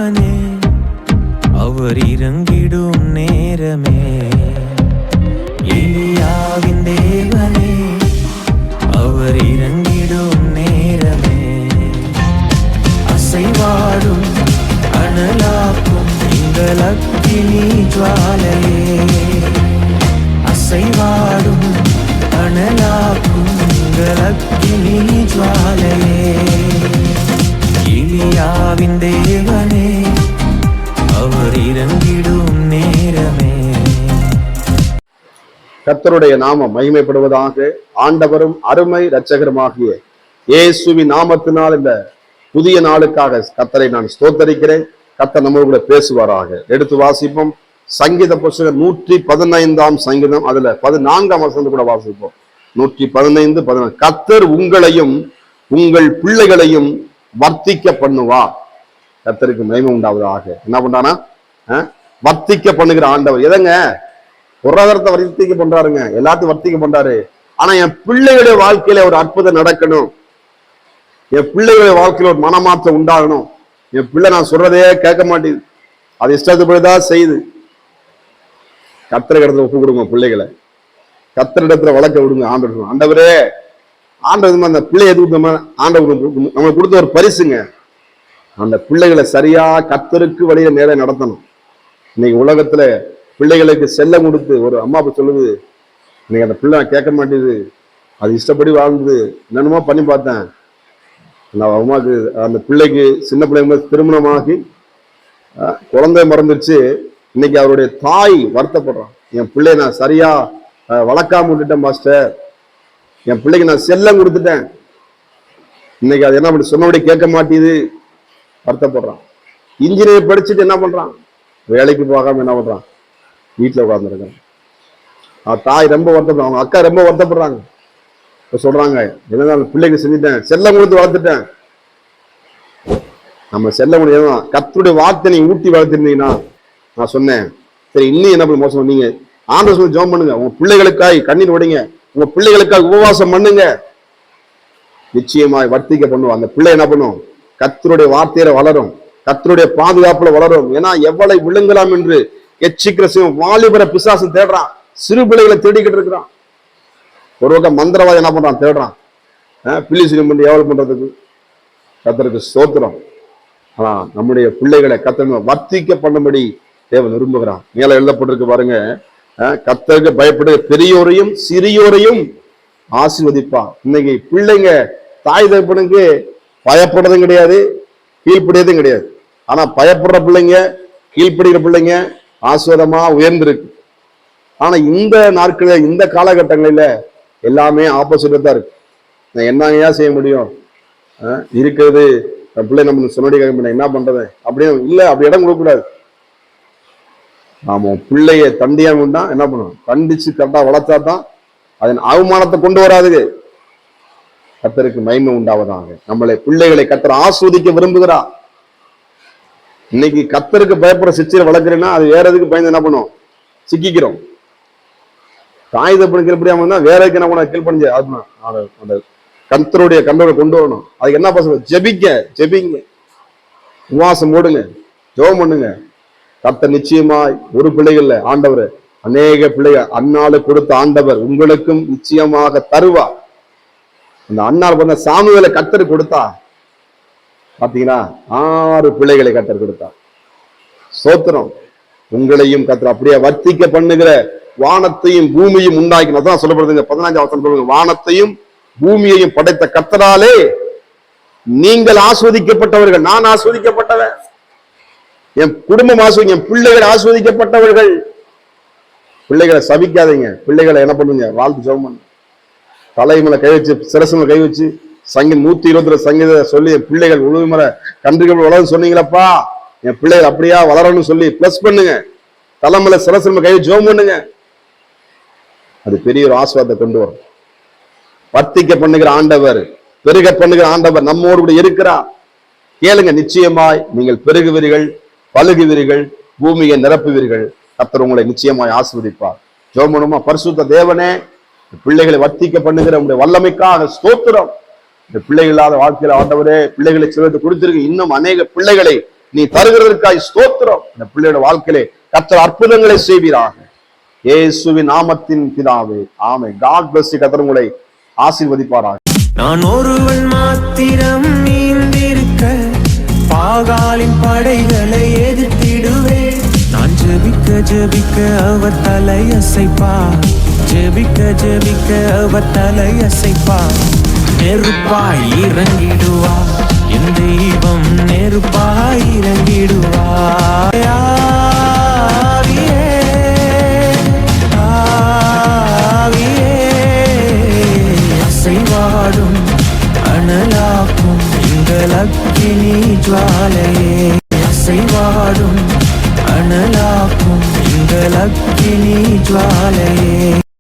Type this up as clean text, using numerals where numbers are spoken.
தேவனே, அவர் இறங்கிடும் நேரமே. எலியாவின் தேவனே, அவர் இறங்கிடும் நேரமே. அசைவாடும் அனலாக்கும் எங்கள் அக்கினி ஜுவாலையே, அசைவாடும் அனலாக்கும் எங்கள் அக்கினி ஜுவாலையே. எலியாவின் தேவனே, அவர் இறங்கிடும் நேரமே. கர்த்தருடைய நாமம் மகிமைப்படுவதாக. ஆண்டவரும் அருமை இரட்சகருமாகிய இயேசுவின் நாமத்தினால் இந்த புதிய நாளுக்காக கர்த்தரை நான் ஸ்தோத்தரிக்கிறேன். கர்த்தர் நம்மோடு கூட பேசுவாராக. எடுத்து வாசிப்போம். சங்கீத புத்தகம் 115 சங்கீதம், அதுல 14 வசனம் கூட வாசிப்போம். 115, 14. கர்த்தர் உங்களையும் உங்கள் பிள்ளைகளையும் வர்த்திக்க பண்ணுவார். கர்த்தருக்கு மகிமை உண்டாவதாக. என்ன பண்றானா? வர்த்திக்க பண்ணுகிற ஆண்டவர். எதங்க? பொருளாதாரத்தை வர்த்திக்க பண்றாருங்க, எல்லாத்தையும் வர்த்திக்க பண்றாரு. ஆனா என் பிள்ளைகளுடைய வாழ்க்கையில ஒரு அற்புதம் நடக்கணும், என் பிள்ளைகளுடைய வாழ்க்கையில ஒரு மனமாற்றம் உண்டாகணும். என் பிள்ளை நான் சொல்றதே கேட்க மாட்டேது, அது இஷ்டத்துப்படிதான் செய்து. கர்த்தரிடத்துல ஒப்பு கொடுங்க பிள்ளைகளை, கர்த்தரிடத்துல வளர்க்க விடுங்க. ஆண்டவர் ஆண்டவரே, ஆண்டவர் அந்த பிள்ளை எதுக்கு ஆண்டவர் நம்மளுக்கு கொடுத்த ஒரு பரிசுங்க. அந்த பிள்ளைகளை சரியா கர்த்தருக்கு வழியில நேரம் நடத்தணும். இன்னைக்கு உலகத்துல பிள்ளைகளுக்கு செல்லம் கொடுத்து, ஒரு அம்மா அப்ப சொல்லுது, இன்னைக்கு அந்த பிள்ளை கேட்க மாட்டேது, அது இஷ்டப்படி வாழ்ந்து என்னென்னமோ பண்ணி பார்த்தேன். நான் அம்மாவுக்கு அந்த பிள்ளைக்கு சின்ன பிள்ளைங்க திருமணமாகி குழந்தை மறந்துருச்சு. இன்னைக்கு அவருடைய தாய் வருத்தப்படுறான், என் பிள்ளைய நான் சரியா வளர்க்காம விட்டுட்டேன் மாஸ்டர், என் பிள்ளைக்கு நான் செல்லம் கொடுத்துட்டேன், இன்னைக்கு அது என்ன பண்ணி சொன்னபடி கேட்க மாட்டேது, வருத்தப்படுறான். இன்ஜினியர் படிச்சுட்டு என்ன பண்றான்? வேலைக்கு போகாம என்ன பண்றான்? வீட்டுல உட்கார்ந்துருக்கான். தாய் ரொம்ப வருத்தப்படுறாங்க, அவங்க அக்கா ரொம்ப வருத்தப்படுறாங்க. இப்ப சொல்றாங்க, என்னதான் பிள்ளைக்கு செஞ்சுட்டேன், செல்லம் கொடுத்து வளர்த்துட்டேன். நம்ம செல்ல முடியாது. கர்த்தருடைய வார்த்தை நீங்க ஊட்டி வளர்த்திருந்தீங்கன்னா, நான் சொன்னேன் சரி இன்னும் என்ன பண்ண மோசம், நீங்க ஆண்டவர் சொல்லி ஜெபம் பண்ணுங்க, உங்க பிள்ளைகளுக்காய் கண்ணீர் விடுங்க, உங்க பிள்ளைகளுக்காக உபவாசம் பண்ணுங்க, நிச்சயமாய் வர்த்திக்க பண்ணுவோம். அந்த பிள்ளை என்ன பண்ணும்? கர்த்தருடைய வார்த்தையில வளரும், கர்த்தருடைய பாதுகாப்புல வளரும். ஏன்னா எவ்வளவு விழுங்கலாம் என்று எச்சிக்கிற வாலிபர பிசாசு தேடுறான், சிறு பிள்ளைகளை தேடிக்கிட்டு இருக்கிறான். ஒரு பக்கம் மந்திரவாதி என்ன பண்றான்? தேடுறான். பிள்ளை சிறும் பண்ணி எவ்வளவு பண்றதுக்கு? கர்த்தருக்கு ஸ்தோத்திரம். ஆனா நம்முடைய பிள்ளைகளை கர்த்தர் வர்த்திக்க பண்ணும்படி தேவன் விரும்புகிறான். மேல எழுதப்பட்டிருக்கு பாருங்க, கர்த்தருக்கு பயப்படுகிற பெரியோரையும் சிறியோரையும் ஆசீர்வதிப்பான். இன்னைக்கு பிள்ளைங்க தாய் தகப்பனுக்கு பயப்படுறதும் கிடையாது, கீழ்ப்படியதும் கிடையாது. ஆனா பயப்படுற பிள்ளைங்க, கீழ்ப்படுகிற பிள்ளைங்க ஆசீர்வாதமா உயர்ந்திருக்கு. ஆனா இந்த நாட்களில், இந்த காலகட்டங்களில எல்லாமே ஆப்போசிட்டா தான் இருக்கு. நான் என்னங்கயா செய்ய முடியும்? இருக்கிறது பிள்ளை நம்ம சொன்னடி கேட்க என்ன பண்றது அப்படின்னு இல்ல, அப்படி இடம் கொடுக்கக்கூடாது. நாம பிள்ளைய தண்டியாம என்ன பண்ணுவோம்? கண்டிச்சு கரெக்டா வளர்த்தா தான் அதன் அவமானத்தை கொண்டு வராது. கர்த்தருக்கு மகிமை உண்டாவதாக. நம்மளை பிள்ளைகளை கர்த்தர் ஆஸ்வதிக்க விரும்புகிறார். இன்னைக்கு கர்த்தருக்கு பயப்படுற சிச்சையை வளர்க்குறேன்னா அது வேற எதுக்கு பயந்து என்ன பண்ணும்? சிக்கிக்கிறோம். தாய் தப்பு கீழ்படியாம இருந்தா வேற எதுக்கு என்ன பண்ண? கீழ்படிஞ்சு அந்த கர்த்தருடைய கண்டோட கொண்டு வரணும். அதுக்கு என்ன பசங்க? ஜெபிங்க, உபவாசம் போடுங்க, ஜெபம் பண்ணுங்க. கர்த்தர் நிச்சயமாய் ஒரு பிள்ளைகள்ல ஆண்டவர் அநேக பிள்ளைகள் அன்னால கொடுத்த ஆண்டவர் உங்களுக்கும் நிச்சயமாக தருவார். அந்த அன்னாள் பண்ண சாமுவேலை கர்த்தர் கொடுத்தா பாத்தீங்கன்னா 6 பிள்ளைகளை கர்த்தர் கொடுத்தா. சோத்திரம். உங்களையும் கர்த்தர் அப்படியே வர்த்திக்க பண்ணுகிற வானத்தையும் பூமியும் உண்டாக்கி, அதான் சொல்லப்படுதுங்க 15 வசனம் சொல்லுங்க, வானத்தையும் பூமியையும் படைத்த கர்த்தராலே நீங்கள் ஆஸ்வதிக்கப்பட்டவர்கள். நான் ஆஸ்வதிக்கப்பட்டவன், என் குடும்பம் என் பிள்ளைகள் ஆஸ்வதிக்கப்பட்டவர்கள். பிள்ளைகளை சபிக்காதீங்க, பிள்ளைகளை என்ன பண்ணுங்க? வாழ்த்து ஜெபம் பண்ணுங்க. தலைமையில கை வச்சு, சிரசுல கை வச்சு, 122 சங்கீத சொல்லி என் பிள்ளைகள் உழுவுமர கன்றுகள் வளரும் சொன்னீங்களப்பா, என் பிள்ளைகள் அப்படியா வளரணும்னு சொல்லி பிளஸ் பண்ணுங்க. தலைமையில சிரசுல கை வச்சு ஜெபம் பண்ணுங்க. அது பெரிய ஒரு ஆசீர்வாதத்தை கொண்டு வரும். வர்த்திக்க பண்ணுகிற ஆண்டவர், பெருக பண்ணுகிற ஆண்டவர் நம்மோடு கூட இருக்கிறார். கேளுங்க, நிச்சயமாய் நீங்கள் பெருகுவீர்கள், பழுகுவீர்கள், பூமியை நிரப்புவீர்கள். கர்த்தர் உங்களை நிச்சயமாய் ஆசீர்வதிப்பார். ஜெபம் பண்ணுமா? பரிசுத்த தேவனே, பிள்ளைகளை வர்த்திக்க பண்ணுகிற உங்களுடைய வல்லமைக்காக ஸ்தோத்திரம். இந்த பிள்ளைகள் இல்லாத வாழ்க்கையில ஆண்டவரே பிள்ளைகளை சிலருக்கு கொடுத்திருக்கு. இன்னும் அநேக பிள்ளைகளை நீ தருகிறதற்காய் ஸ்தோத்திரம். இந்த பிள்ளையோட வாழ்க்கையிலே கர்த்தர் அற்புதங்களை செய்வீராக. இயேசுவின் நாமத்தின் பிதாவே, ஆமென். God bless you. கர்த்தர் உங்களை ஆசீர்வதிப்பாராக. நான் ஒருவன் மாத்திரம் நீந்திருக்க பாகாலின் படைகளை எதிர்த்திடுவேன். நான் ஜெபிக்க ஜெபிக்க அவர் தலையசைப்பா, ஜெபிக்க ஜெபிக்க அவர் தலையசைப்பா. நெருப்பாய் இறங்கிடுவா என் தெய்வம், நெருப்பாய் இறங்கிடுவா. ஆவியே, ஆவியே, அசைவாடும் அனலாக்கும் எங்கள் அக்கினி ஜுவாலையே, அசைவாடும் அனலாக்கும் எங்கள் அக்கினி ஜுவாலையே.